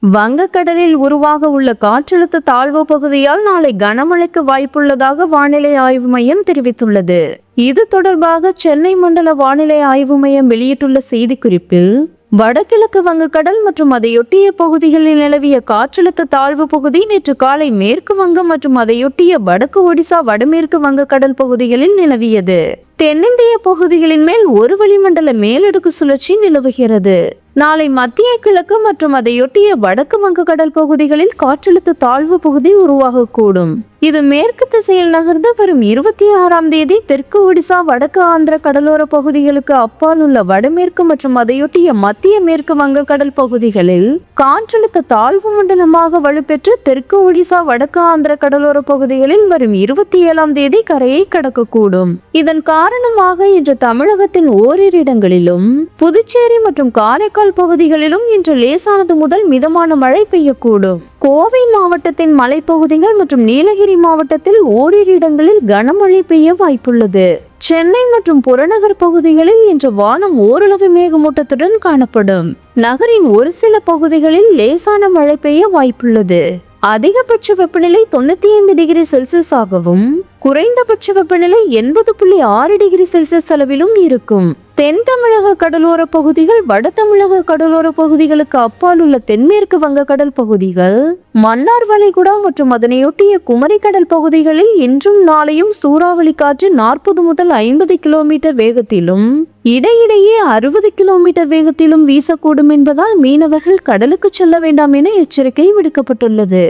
வங்கக்கடலில் உருவாக உள்ள காற்றழுத்த தாழ்வு பகுதியால் நாளை கனமழைக்கு வாய்ப்புள்ளதாக வானிலை ஆய்வு மையம் தெரிவித்துள்ளது. இது தொடர்பாக சென்னை மண்டல வானிலை ஆய்வு மையம் வெளியிட்டுள்ள செய்திக்குறிப்பில், வடகிழக்கு வங்கக்கடல் மற்றும் அதையொட்டிய பகுதிகளில் நிலவிய காற்றழுத்த தாழ்வு பகுதி நேற்று காலை மேற்கு வங்கம் மற்றும் அதையொட்டிய வடக்கு ஒடிசா வடமேற்கு வங்கக்கடல் பகுதிகளில் நிலவியது. தென்னிந்திய பகுதிகளின் மேல் ஒரு வளிமண்டல மேலடுக்கு சுழற்சி நிலவுகிறது. நாளை மத்திய கிழக்கு மற்றும் அதையொட்டிய வடக்கு வங்கக்கடல் பகுதிகளில் காற்றழுத்த தாழ்வு பகுதி உருவாகக்கூடும். இது மேற்கு திசையில் நகர்ந்து வரும் 26ஆம் தேதி தெற்கு ஒடிசா வடக்கு ஆந்திர கடலோர பகுதிகளுக்கு அப்பால் உள்ள வடமேற்கு மற்றும் அதையொட்டிய மத்திய மேற்கு வங்கக்கடல் பகுதிகளில் காற்றழுத்த தாழ்வு மண்டலமாக வலுப்பெற்று தெற்கு ஒடிசா வடக்கு ஆந்திர கடலோர பகுதிகளில் வரும் 27ஆம் தேதி கரையை கடக்கக்கூடும். இதன் காரணமாக இன்று தமிழகத்தின் ஓரிரு இடங்களிலும் புதுச்சேரி மற்றும் காரைக்கால் பகுதிகளிலும் இன்று லேசானது முதல் மிதமான மழை பெய்யக்கூடும். கோவை மாவட்டத்தின் மலைப்பகுதிகள் மற்றும் நீலகிரி மாவட்டத்தில் ஓரிரு இடங்களில் கனமழை பெய்ய வாய்ப்புள்ளது. சென்னை மற்றும் புறநகர் பகுதிகளில் இன்று வானம் ஓரளவு மேகமூட்டத்துடன் காணப்படும். நகரின் ஒரு சில பகுதிகளில் லேசான மழை பெய்ய வாய்ப்புள்ளது. அதிகபட்ச வெப்பநிலை 95 டிகிரி செல்சியஸ் ஆகவும் குறைந்தபட்ச வெப்பநிலை 80.6 டிகிரி செல்சியஸ் அளவிலும் இருக்கும். தென் தமிழக கடலோர பகுதிகள், வட தமிழக கடலோர பகுதிகளுக்கு அப்பால் உள்ள தென்மேற்கு வங்கக்கடல் பகுதிகள், மன்னார் வளைகுடா மற்றும் அதனையொட்டிய குமரிக்கடல் பகுதிகளில் இன்றும் நாளையும் சூறாவளி காற்று 40 முதல் 50 கிலோமீட்டர் வேகத்திலும் இடையிடையே 60 கிலோமீட்டர் வேகத்திலும் வீசக்கூடும் என்பதால் மீனவர்கள் கடலுக்கு செல்ல வேண்டாம் என எச்சரிக்கை விடுக்கப்பட்டுள்ளது.